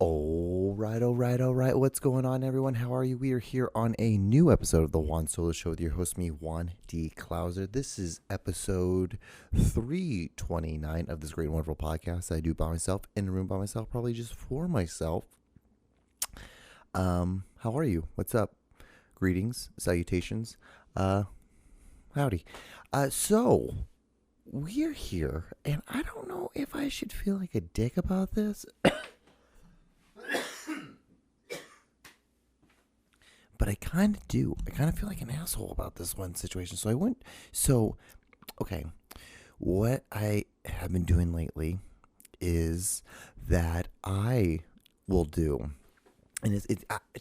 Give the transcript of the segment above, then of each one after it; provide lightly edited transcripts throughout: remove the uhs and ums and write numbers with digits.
All right. What's going on, everyone? How are you? We are here on a new episode of the Juan Solo Show with your host, me, Juan D. Klauser. This is episode 329 of this great and wonderful podcast I do by myself, in a room by myself, probably just for myself. How are you? What's up? Greetings, salutations. Howdy. So we're here, and I don't know if I should feel like a dick about this. But I kind of do. I kind of feel like an asshole about this one situation. Okay. What I have been doing lately is that I will do, and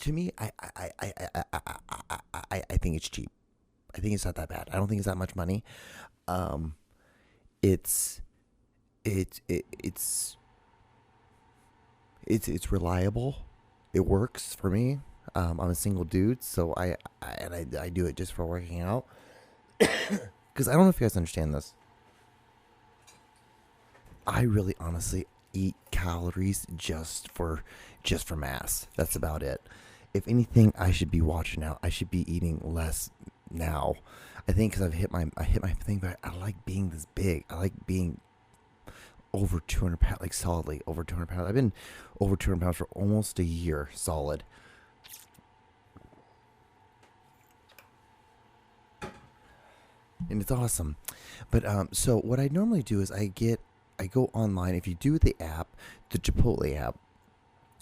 to me, I think it's cheap. I think it's not that bad. I don't think it's that much money. It's reliable. It works for me. I'm a single dude, so I do it just for working out. Because I don't know if you guys understand this. I really honestly eat calories just for mass. That's about it. If anything, I should be watching out. I should be eating less now. I think because I hit my thing, but I like being this big. I like being over 200 pounds, like solidly over 200 pounds. I've been over 200 pounds for almost a year, solid. And it's awesome. But so what I normally do is I go online. If you do the app, the Chipotle app,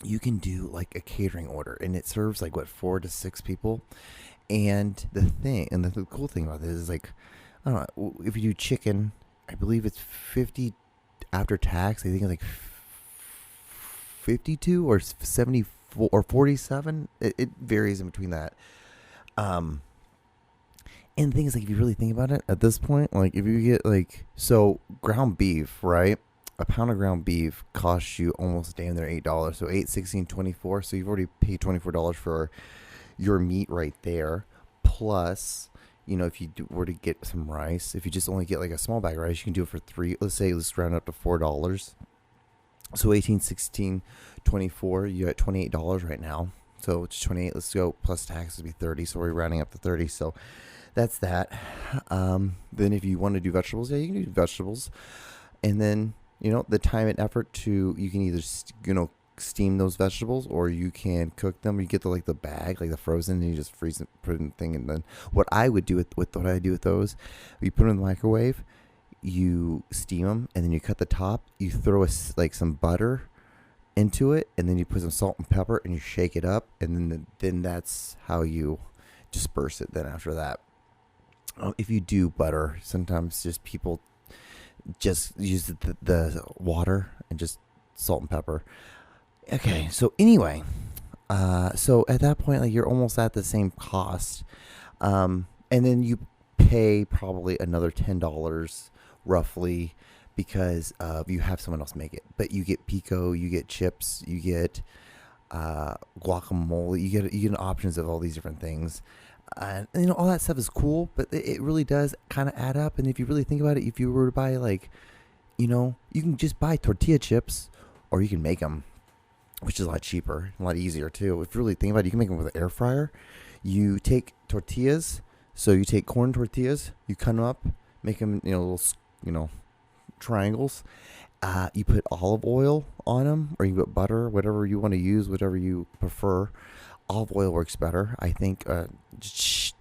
you can do like a catering order, and it serves like 4 to 6 people. And the cool thing about this is, like, I don't know, if you do chicken, I believe it's 50 after tax. I think it's like 52 or 74 or 47. It varies in between that. And the thing is, like, if you really think about it, at this point, like, if you get, like, so ground beef, right? A pound of ground beef costs you almost damn near $8. So 8, 16, 24. So you've already paid $24 for your meat right there. Plus, you know, if you were to get some rice, if you just only get like a small bag of rice, you can do it for let's round up to $4. So 18, 16, 24, you're at $28 right now. So it's 28. Let's go. Plus taxes would be 30. So we're rounding up to 30. So that's that. Then if you want to do vegetables, yeah, you can do vegetables. And then, you know, the time and effort you can either, steam those vegetables, or you can cook them. You get the bag, like the frozen, and you just freeze it, put it in the thing. And then what I would do with what I do with those, you put them in the microwave, you steam them, and then you cut the top, you throw some butter into it, and then you put some salt and pepper, and you shake it up, and then that's how you disperse it then after that. If you do butter, sometimes just people just use the water and just salt and pepper. Okay, so anyway, so at that point, like, you're almost at the same cost, and then you pay probably another $10 roughly because you have someone else make it. But you get pico, you get chips, you get guacamole, you get options of all these different things. And all that stuff is cool, but it really does kind of add up. And if you really think about it, if you were to buy, you can just buy tortilla chips, or you can make them, which is a lot cheaper, a lot easier too. If you really think about it, you can make them with an air fryer. You take tortillas, so you take corn tortillas, you cut them up, make them, little, triangles. You put olive oil on them, or you put butter, whatever you want to use, whatever you prefer. Olive oil works better, I think. You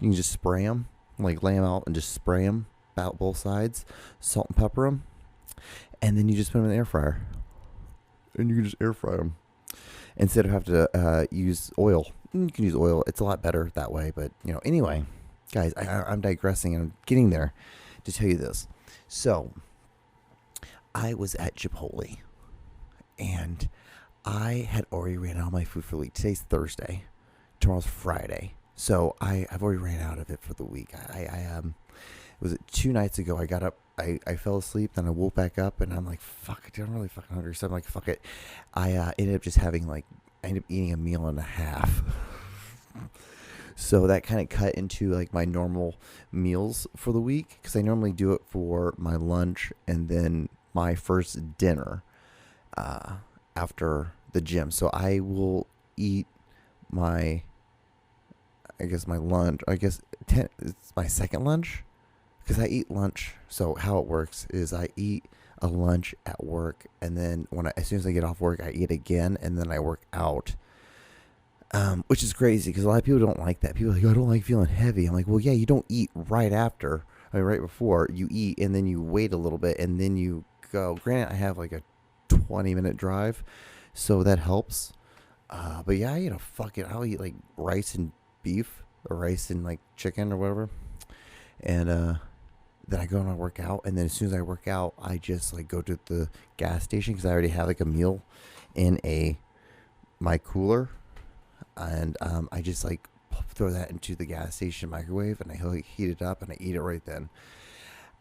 can just spray them, like lay them out and just spray them about both sides, salt and pepper them, and then you just put them in the air fryer, and you can just air fry them instead of having to use oil. You can use oil; it's a lot better that way. But anyway, guys, I'm digressing. I'm getting there to tell you this. So I was at Chipotle, and I had already ran out of my food for the week. Today's Thursday. Tomorrow's Friday. So I've already ran out of it for the week. It was 2 nights ago. I got up, I fell asleep, then I woke back up, and I'm like, fuck, I'm really fucking hungry. So I'm like, fuck it. I ended up eating a meal and a half. So that kind of cut into like my normal meals for the week, because I normally do it for my lunch and then my first dinner after the gym. So I will eat my, I guess my lunch. It's my second lunch because I eat lunch. So how it works is I eat a lunch at work, and then as soon as I get off work, I eat again, and then I work out. Which is crazy because a lot of people don't like that. People are like, I don't like feeling heavy. I'm like, well, yeah, you don't eat right after. I mean, right before you eat, and then you wait a little bit, and then you go. Granted, I have like a 20-minute drive, so that helps. But yeah, I'll eat like rice and beef, or rice and like chicken or whatever, and then I go and I work out, and then as soon as I work out, I just like go to the gas station because I already have like a meal in my cooler, and I just like throw that into the gas station microwave, and I like heat it up, and I eat it right then.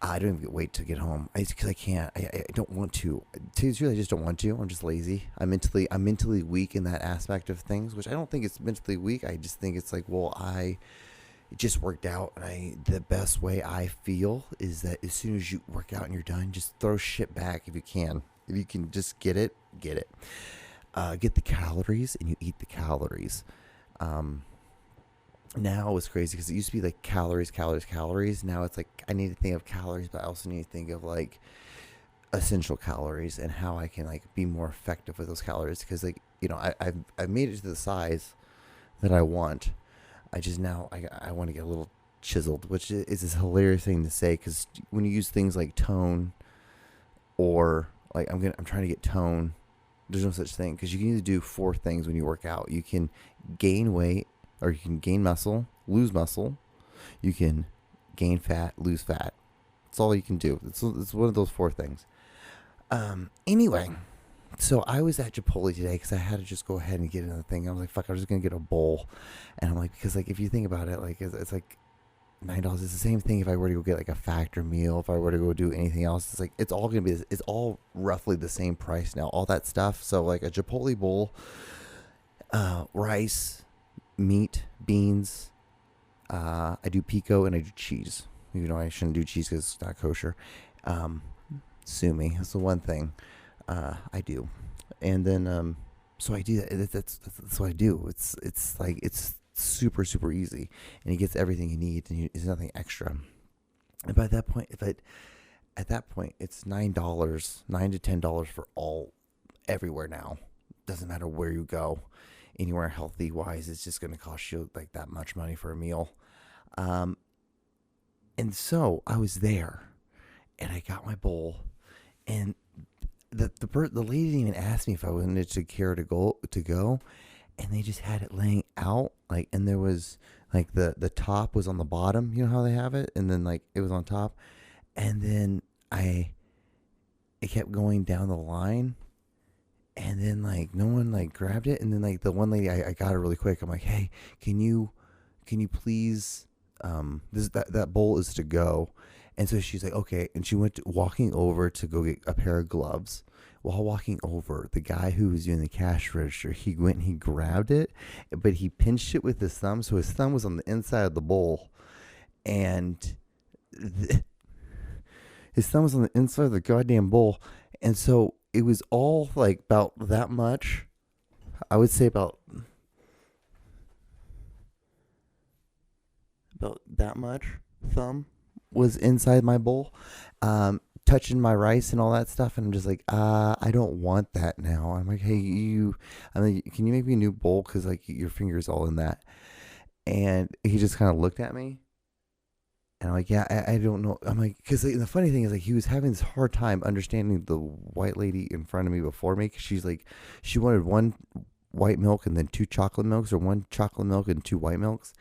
I don't even wait to get home because I can't. I don't want to. I just don't want to. I'm just lazy. I'm mentally weak in that aspect of things, which I don't think it's mentally weak. I just think it's like, well, it just worked out, and the best way I feel is that as soon as you work out and you're done, just throw shit back if you can. If you can just get it. Get the calories, and you eat the calories. Now it's crazy because it used to be like calories. Now it's like I need to think of calories, but I also need to think of like essential calories and how I can like be more effective with those calories. Because like I've made it to the size that I want. I want to get a little chiseled, which is this hilarious thing to say because when you use things like tone or like I'm trying to get tone. There's no such thing because you can either do 4 things when you work out. You can gain weight, or you can gain muscle, lose muscle. You can gain fat, lose fat. That's all you can do. It's one of those 4 things. Anyway, so I was at Chipotle today because I had to just go ahead and get another thing. I was like, fuck, I was just going to get a bowl. And I'm like, because like if you think about it, like it's like $9. It's the same thing if I were to go get like a factor meal. If I were to go do anything else, it's like it's all gonna be. It's all roughly the same price now. All that stuff. So like a Chipotle bowl, rice, meat, beans. I do pico and I do cheese. Even though I shouldn't do cheese because it's not kosher. Sue me. That's the one thing I do. And then so I do that. That's what I do. It's like it's super easy, and he gets everything he needs, and there's nothing extra. And by that point, at that point, it's $9 to $10 for everywhere now. Doesn't matter where you go, anywhere healthy wise, it's just going to cost you like that much money for a meal. And so I was there, and I got my bowl, and the lady didn't even ask me if I wanted to care to go. And they just had it laying out, like, and there was, like, the top was on the bottom, you know how they have it? And then, like, it was on top. And then it kept going down the line. And then, like, no one, like, grabbed it. And then, like, the one lady, I got her really quick. I'm like, hey, can you please, that bowl is to go. And so she's like, okay. And she went walking over to go get a pair of gloves. While walking over, the guy who was doing the cash register, he went and he grabbed it, but he pinched it with his thumb, so his thumb was on the inside of the bowl, and his thumb was on the inside of the goddamn bowl, and so it was all like about that much. I would say about that much thumb was inside my bowl. Touching my rice and all that stuff, and I'm just like, I don't want that now. I'm like, hey, can you make me a new bowl because like your finger's all in that? And he just kind of looked at me, and I'm like, yeah, I don't know. I'm like, because the funny thing is like he was having this hard time understanding the white lady in front of me before me, because she's like, she wanted 1 white milk and then 2 chocolate milks, or 1 chocolate milk and 2 white milks.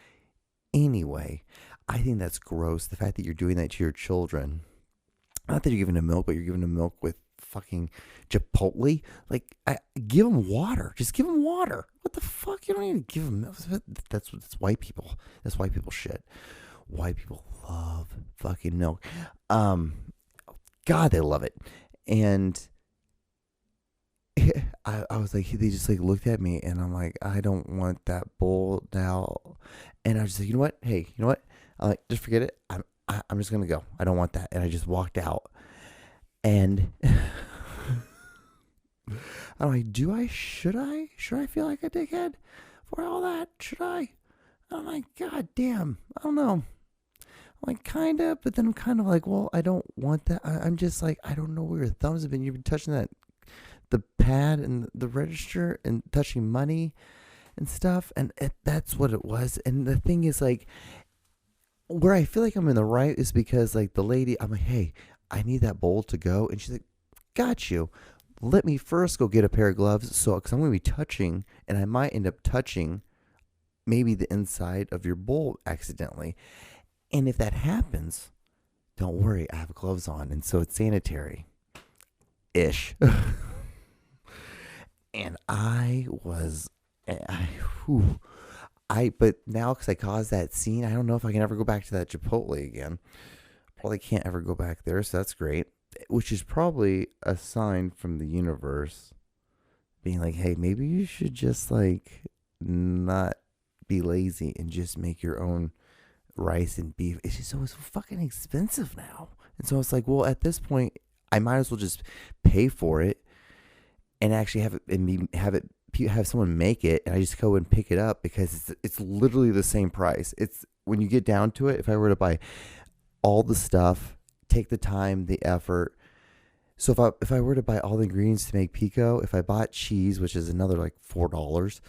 Anyway, I think that's gross. The fact that you're doing that to your children. Not that you're giving them milk, but you're giving them milk with fucking Chipotle. Like, give them water. Just give them water. What the fuck? You don't even give them milk. That's white people. That's white people shit. White people love fucking milk. God, they love it. And I was like, they just like looked at me, and I'm like, I don't want that bowl now. And I was just like, you know what? Hey, you know what? I'm like, just forget it. I'm just going to go. I don't want that. And I just walked out. And I'm like, should I feel like a dickhead for all that? Should I? I'm like, God damn, I don't know. I'm like, kind of, but then I'm kind of like, well, I don't want that. I'm just like, I don't know where your thumbs have been. You've been touching the pad and the register and touching money and stuff. And that's what it was. And the thing is, like, where I feel like I'm in the right is because, like, the lady, I'm like, hey, I need that bowl to go. And she's like, got you. Let me first go get a pair of gloves. So, because I'm going to be touching, and I might end up touching maybe the inside of your bowl accidentally. And if that happens, don't worry, I have gloves on. And so it's sanitary ish. And but now because I caused that scene, I don't know if I can ever go back to that Chipotle again. Probably can't ever go back there, so that's great. Which is probably a sign from the universe being like, hey, maybe you should just, like, not be lazy and just make your own rice and beef. It's just so fucking expensive now. And so it's like, well, at this point, I might as well just pay for it and actually have someone make it, and I just go and pick it up because it's literally the same price. It's when you get down to it, if I were to buy all the stuff, take the time, the effort. So if I were to buy all the ingredients to make pico, if I bought cheese, which is another like $4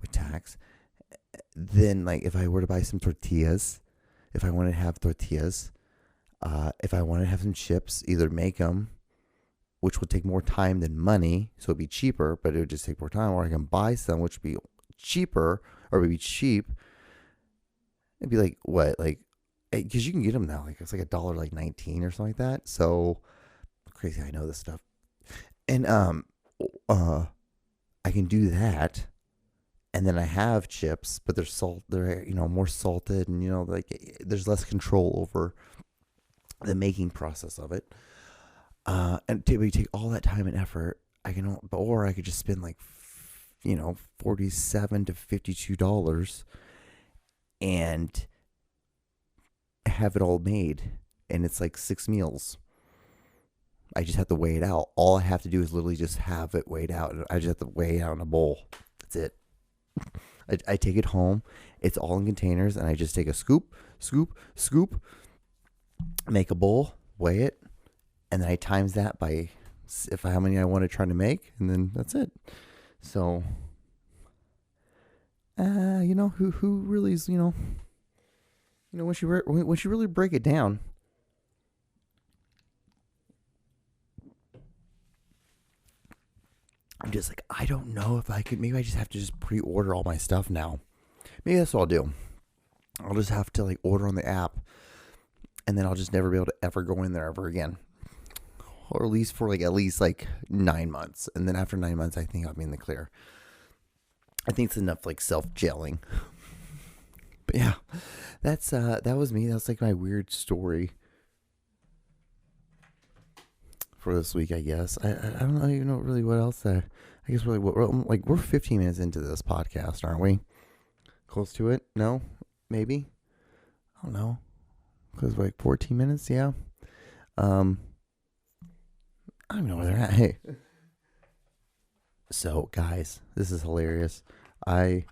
with tax, then, like, if I were to buy some tortillas, if I want to have tortillas, if I want to have some chips, either make them, which would take more time than money, so it'd be cheaper, but it would just take more time, or I can buy some, which would be cheaper, or would be cheap. It'd be like, what, like, because you can get them now, like, it's like $1, like 19 or something like that. So crazy, I know this stuff. And I can do that. And then I have chips, but they're more salted, and, like, there's less control over the making process of it. And we take all that time and effort. Or I could just spend, like, $47 to $52 and have it all made, and it's like 6 meals. I just have to weigh it out. All I have to do is literally just have it weighed out. I just have to weigh it out in a bowl. That's it. I take it home. It's all in containers, and I just take a scoop, make a bowl, weigh it, and then I times that by how many I want to try to make, and then that's it. So, who really is, once you really break it down, I'm just like, I don't know if I could. Maybe I just have to just pre-order all my stuff now. Maybe that's what I'll do. I'll just have to, like, order on the app, and then I'll just never be able to ever go in there ever again, or at least for at least 9 months. And then after 9 months, I think I'll be in the clear. I think it's enough, like, self-jailing. But yeah, that was me. That was, like, my weird story for this week, I guess. I don't even know really what else. I guess we're 15 minutes into this podcast, aren't we? Close to it? No? Maybe? I don't know. Close, like, 14 minutes? Yeah. I don't know where they're at. Hey. So, guys, this is hilarious. I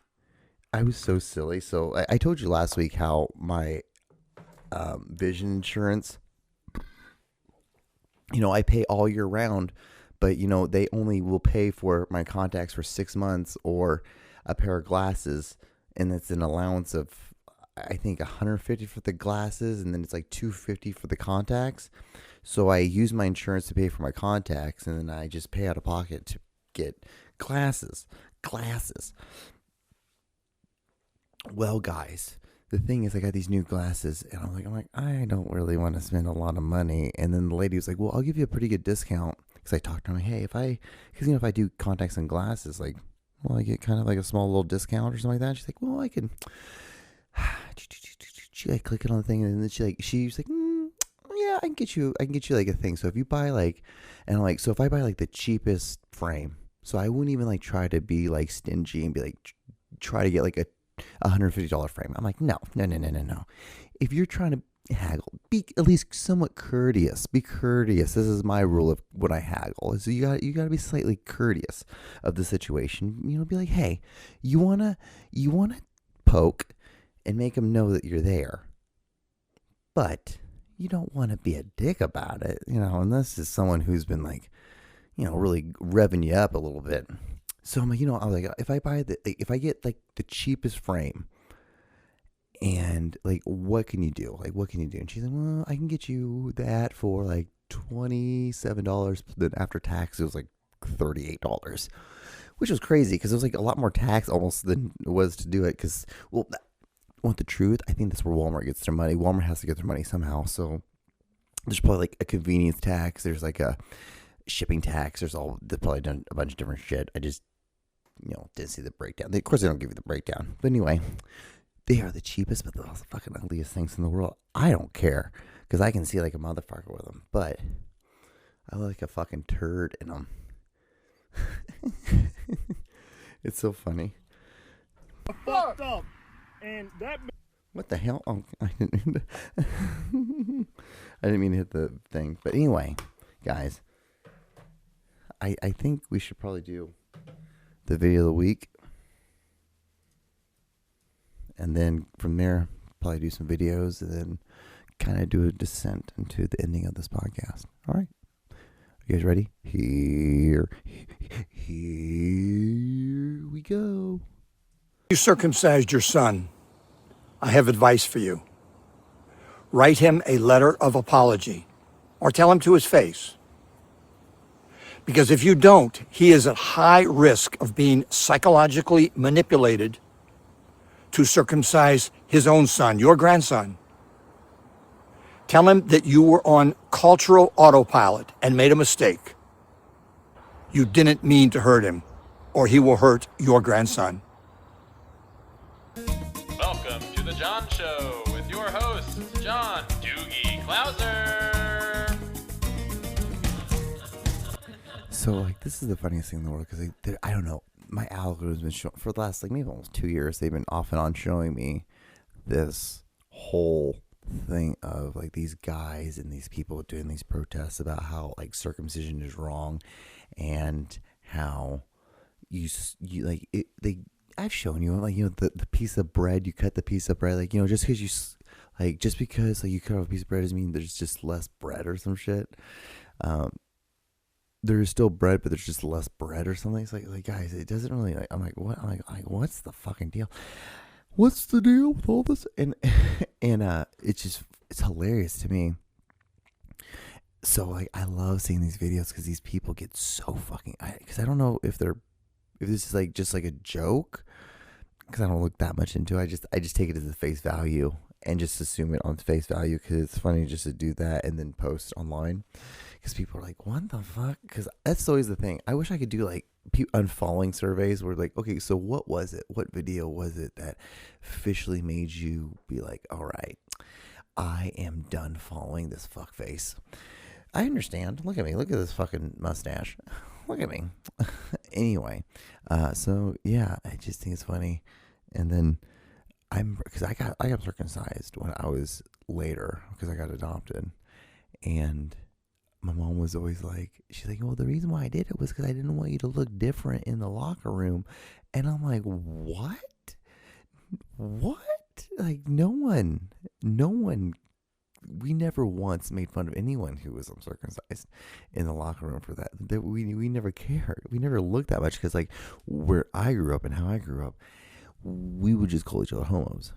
was so silly. So I told you last week how my vision insurance, I pay all year round, but, they only will pay for my contacts for 6 months or a pair of glasses. And it's an allowance of, I think, $150 for the glasses, and then it's like $250 for the contacts. So I use my insurance to pay for my contacts, and then I just pay out of pocket to get glasses. Well, guys, the thing is, I got these new glasses, and I'm like, I don't really want to spend a lot of money. And then the lady was like, well, I'll give you a pretty good discount, because I talked to her, hey, if I do contacts and glasses, like, well, I get kind of like a small little discount or something like that. She's like, well, I can. She like clicking on the thing, and then she's like, yeah, I can get you like a thing. So if you buy and I'm like, so if I buy like the cheapest frame, so I wouldn't even like try to be like stingy and be like try to get like a $150 frame. I'm like, no. If you're trying to haggle. Be at least somewhat courteous. Be courteous. This is my rule of when I haggle. So you gotta be slightly courteous of the situation. You know, be like, hey, you wanna poke and make them know that you're there, but you don't want to be a dick about it. You know, and this is someone who's been like, you know, really revving you up a little bit. So I'm like, you know, I was like, if I get like the cheapest frame. And like, what can you do? Like, what can you do? And she's like, well, I can get you that for like $27. Then after tax, it was like $38, which was crazy because it was like a lot more tax almost than it was to do it. Because, well, want the truth? I think that's where Walmart gets their money. Walmart has to get their money somehow. So there's probably like a convenience tax. There's like a shipping tax. They've probably done a bunch of different shit. I just, you know, didn't see the breakdown. Of course, they don't give you the breakdown. But anyway. They are the cheapest, but they're also the fucking ugliest things in the world. I don't care because I can see like a motherfucker with them, but I look like a fucking turd in them. It's so funny. Fucked up, and that. What the hell? Oh, I didn't mean to hit the thing, but anyway, guys, I think we should probably do the video of the week. And then from there, probably do some videos and then kind of do a descent into the ending of this podcast. All right. You guys ready? Here we go. You circumcised your son. I have advice for you. Write him a letter of apology or tell him to his face. Because if you don't, he is at high risk of being psychologically manipulated to circumcise his own son, your grandson. Tell him that you were on cultural autopilot and made a mistake. You didn't mean to hurt him, or he will hurt your grandson. Welcome to The John Show with your host, John Doogie Clouser. So, like, this is the funniest thing in the world because I don't know. My algorithm's been showing for the last, like, maybe almost 2 years. They've been off and on showing me this whole thing of, like, these guys and these people doing these protests about how, like, circumcision is wrong and how you like, I've shown you, like, you know, the piece of bread, you cut the piece of bread, like, you know, just because you cut off a piece of bread doesn't mean there's just less bread or some shit. There's still bread, but there's just less bread or something. It's like guys, it doesn't really. I'm like, what? I'm like, what's the fucking deal? What's the deal with all this? And it's hilarious to me. So like, I love seeing these videos because these people get so fucking. Because I don't know if this is like just like a joke. Because I don't look that much into it. I just take it as the face value and just assume it on face value because it's funny just to do that and then post online. Because people are like, what the fuck? Because that's always the thing. I wish I could do like unfollowing surveys where like, okay, so what was it? What video was it that officially made you be like, all right, I am done following this fuckface? I understand. Look at me. Look at this fucking mustache. Look at me. Anyway, so yeah, I just think it's funny. And then because I got circumcised when I was later because I got adopted, and my mom was always like, she's like, well, the reason why I did it was because I didn't want you to look different in the locker room. And I'm like, what? Like, no one, we never once made fun of anyone who was uncircumcised in the locker room for that. We never cared. We never looked that much because, like, where I grew up and how I grew up, we would just call each other homos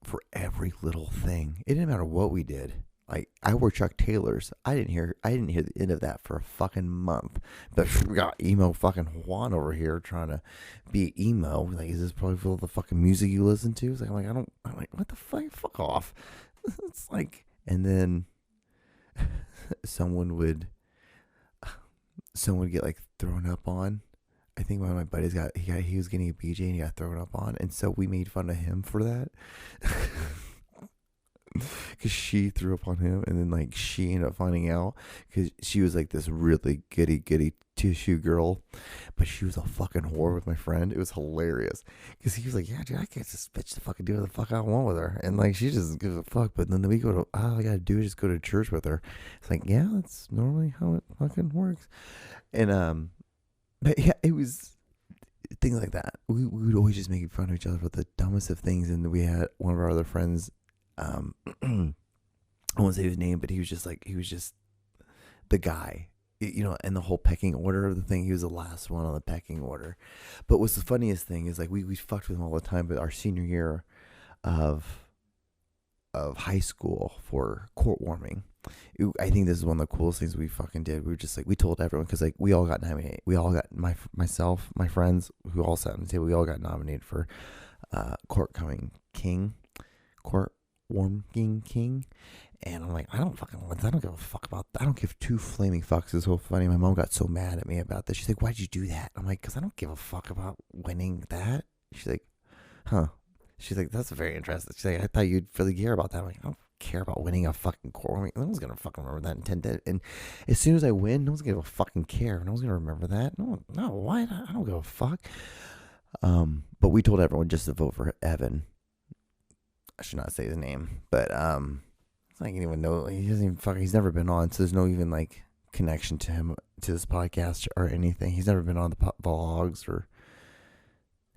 for every little thing. It didn't matter what we did. Like, I wore Chuck Taylors. I didn't hear the end of that for a fucking month. But we got emo fucking Juan over here trying to be emo. Like, is this probably for the fucking music you listen to? It's like, I'm like, what the fuck? Fuck off. It's like, and then someone would get like thrown up on. I think one of my buddies he was getting a BJ and he got thrown up on, and so we made fun of him for that. because she threw up on him, and then like she ended up finding out because she was like this really goody tissue girl, but she was a fucking whore with my friend. It was hilarious because he was like, "Yeah, dude, I get this bitch to fucking do what the fuck I want with her," and like she just gives a fuck. But then we go to all I gotta do is just go to church with her. It's like, yeah, that's normally how it fucking works, and but yeah, it was things like that. We would always just make fun of each other for the dumbest of things. And we had one of our other friends, I won't say his name, but he was just the guy, and the whole pecking order of the thing. He was the last one on the pecking order. But what's the funniest thing is like we fucked with him all the time. But our senior year of high school for court warming, I think this is one of the coolest things we fucking did. We were just like, we told everyone because like we all got nominated. We all got myself, my friends who all sat on the table. We all got nominated for court warming king. And I'm like, I don't give a fuck about that. I don't give two flaming fucks. It's so funny. My mom got so mad at me about this. She's like, why'd you do that? I'm like, because I don't give a fuck about winning that. She's like, huh. She's like, that's very interesting. She's like, I thought you'd really care about that. I'm like, I don't care about winning a fucking court. No one's gonna fucking remember that intended. And as soon as I win, no one's gonna fucking care. No one's gonna remember that. No, why? I don't give a fuck. But we told everyone just to vote for Evan. I should not say his name, but I don't even know. He doesn't even fucking. He's never been on, so there's no even like connection to him to this podcast or anything. He's never been on the vlogs or.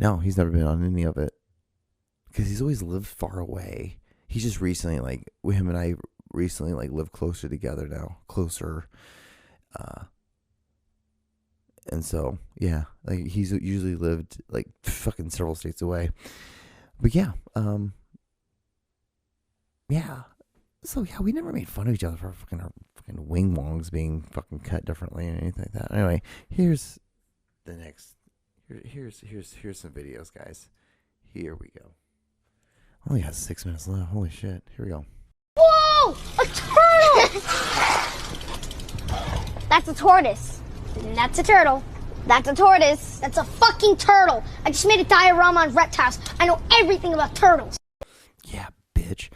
No, he's never been on any of it. Because he's always lived far away. He's just recently, like, him and I recently, like, live closer together now. Closer. And so, yeah. Like, he's usually lived, like, fucking several states away. But, yeah. Yeah. So, yeah, we never made fun of each other for fucking our fucking wing wongs being fucking cut differently and anything like that. Anyway, here's the next. Here's some videos, guys. Here we go. Only has 6 minutes left. Holy shit. Here we go. Whoa! A turtle! That's a tortoise. That's a turtle. That's a tortoise. That's a fucking turtle. I just made a diorama on reptiles. I know everything about turtles. Yeah, bitch.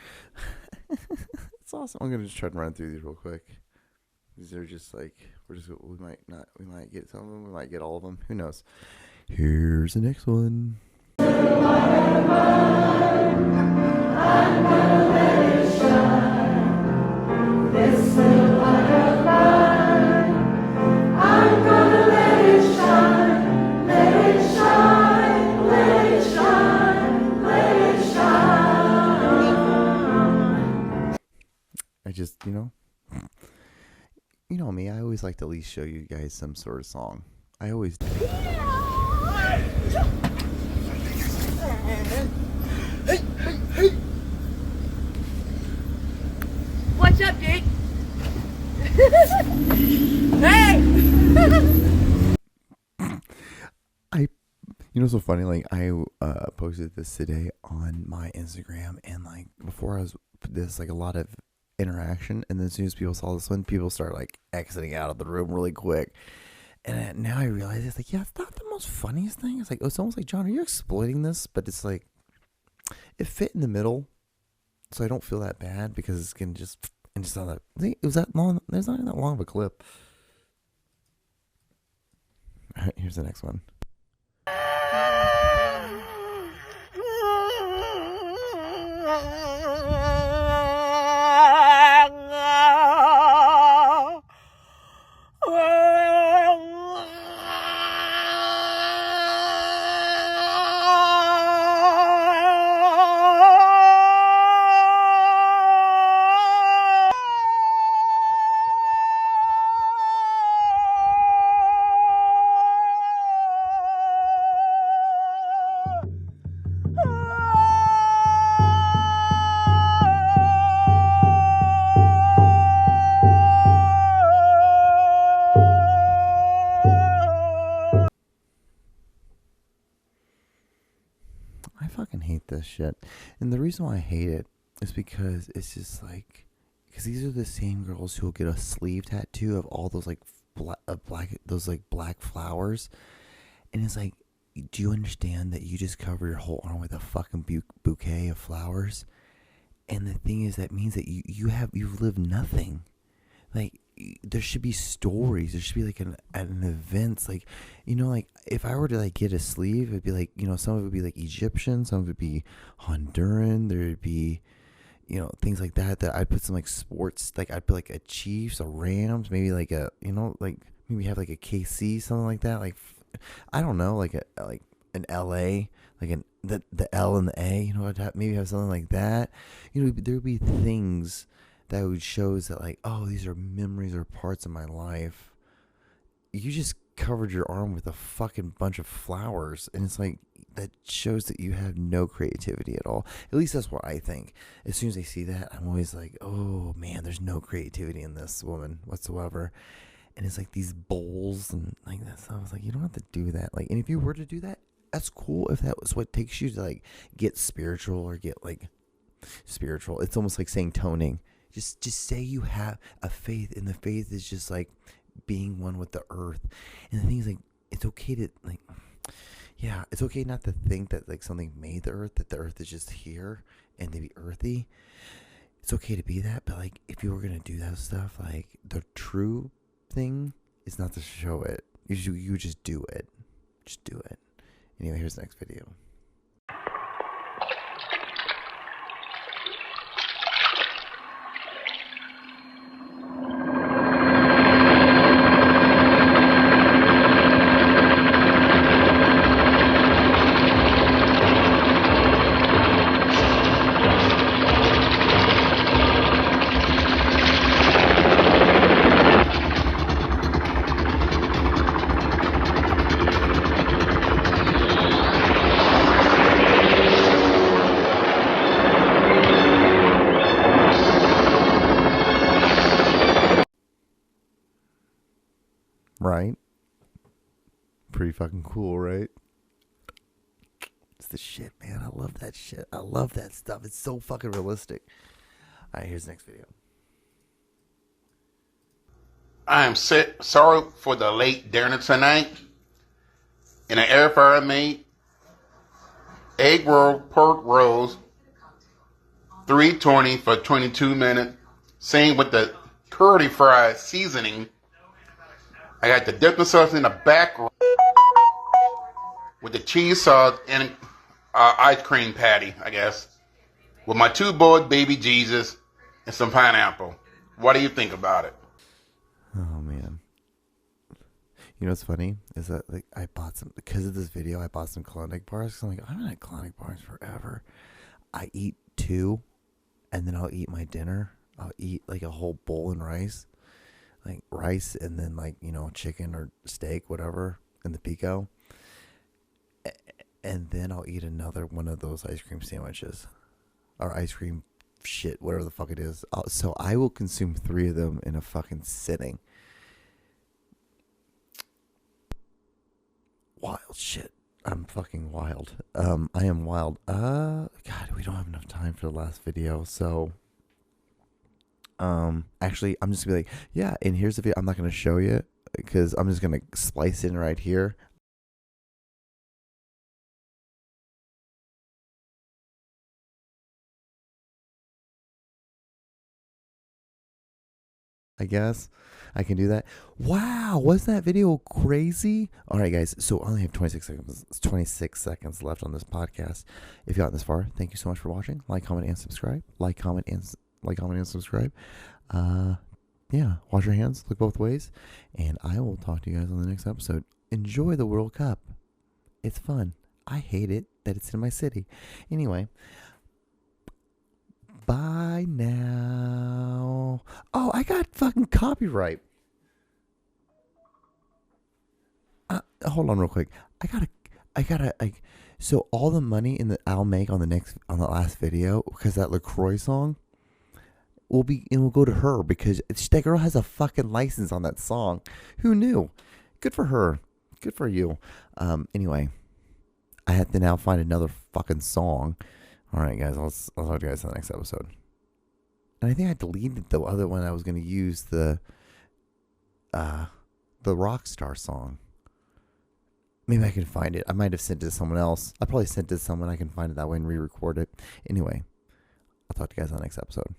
It's awesome. I'm gonna just try to run through these real quick. These are just like we might get some of them. We might get all of them. Who knows? Here's the next one. I just, you know me, I always like to at least show you guys some sort of song. I always do. What's up, Jake? Hey! So funny, like I posted this today on my Instagram, and like before I was this like a lot of interaction, and then as soon as people saw this one, people start like exiting out of the room really quick. And now I realize it's like, yeah, it's not the most funniest thing. It's like, it's almost like, John, are you exploiting this? But it's like, it fit in the middle, so I don't feel that bad because it's gonna just not that. It was that long. There's not even that long of a clip. All right, here's the next one. I fucking hate this shit. And the reason why I hate it is because it's just like, because these are the same girls who will get a sleeve tattoo of all those like black flowers. And it's like, do you understand that you just cover your whole arm with a fucking bouquet of flowers? And the thing is, that means that you've lived nothing. Like, there should be stories. There should be like an events. Like, like if I were to like get a sleeve, it'd be like, some of it would be like Egyptian, some of it would be Honduran. There would be, things like that I'd put some like sports, like I'd put like a Chiefs, a Rams, maybe like a, like maybe have like a KC, something like that. Like, I don't know, like an LA, like the L and the A, maybe have something like that. There would be things that would shows that like, oh, these are memories or parts of my life. You just covered your arm with a fucking bunch of flowers, and it's like, that shows that you have no creativity at all. At least that's what I think. As soon as I see that, I'm always like, oh man, there's no creativity in this woman whatsoever. And it's like these bowls and like that stuff. I was like, you don't have to do that. Like, and if you were to do that, that's cool. If that was what takes you to like get spiritual or get like spiritual, it's almost like saying toning. Just say you have a faith, and the faith is just like being one with the earth. And the thing is, like, it's okay to like, yeah, it's okay not to think that like something made the earth, that the earth is just here and to be earthy. It's okay to be that, but like, if you were gonna do that stuff, like, the true thing is not to show it. You just do it. Just do it. Anyway, here's the next video. Right? Pretty fucking cool, right? It's the shit, man. I love that shit. I love that stuff. It's so fucking realistic. Alright, here's the next video. I am sorry for the late dinner tonight. In an air fryer made egg roll, pork rolls, $3.20 for 22 minutes. Same with the curly fry seasoning. I got the dipping sauce in the back with the cheese sauce and ice cream patty, I guess, with my 2 boiled baby Jesus and some pineapple. What do you think about it? Oh man. You know what's funny is that like I bought some, because of this video, I bought some Klondike bars. I'm like, I haven't had Klondike bars forever. I eat 2, and then I'll eat my dinner. I'll eat like a whole bowl and rice. Like rice and then like, chicken or steak, whatever, in the pico. And then I'll eat another one of those ice cream sandwiches. Or ice cream shit, whatever the fuck it is. So I will consume 3 of them in a fucking sitting. Wild shit. I'm fucking wild. I am wild. God, we don't have enough time for the last video, so... actually, I'm just gonna be like, yeah, and here's the video. I'm not gonna show you because I'm just gonna splice in right here. I guess I can do that. Wow, was that video crazy? All right, guys. So I only have 26 seconds left on this podcast. If you got this far, thank you so much for watching. Like, comment, and subscribe. Like, comment, and subscribe. Yeah, wash your hands, look both ways, and I will talk to you guys on the next episode. Enjoy the World Cup. It's fun. I hate it that it's in my city. Anyway, bye now. Oh, I got fucking copyright. Hold on real quick. I gotta so all the money I'll make on the last video, because that LaCroix song will go to her, because that girl has a fucking license on that song. Who knew? Good for her. Good for you. Anyway, I have to now find another fucking song. All right, guys. I'll talk to you guys in the next episode. And I think I deleted the other one. I was going to use the Rockstar song. Maybe I can find it. I might have sent it to someone else. I probably sent it to someone. I can find it that way and re-record it. Anyway, I'll talk to you guys on the next episode.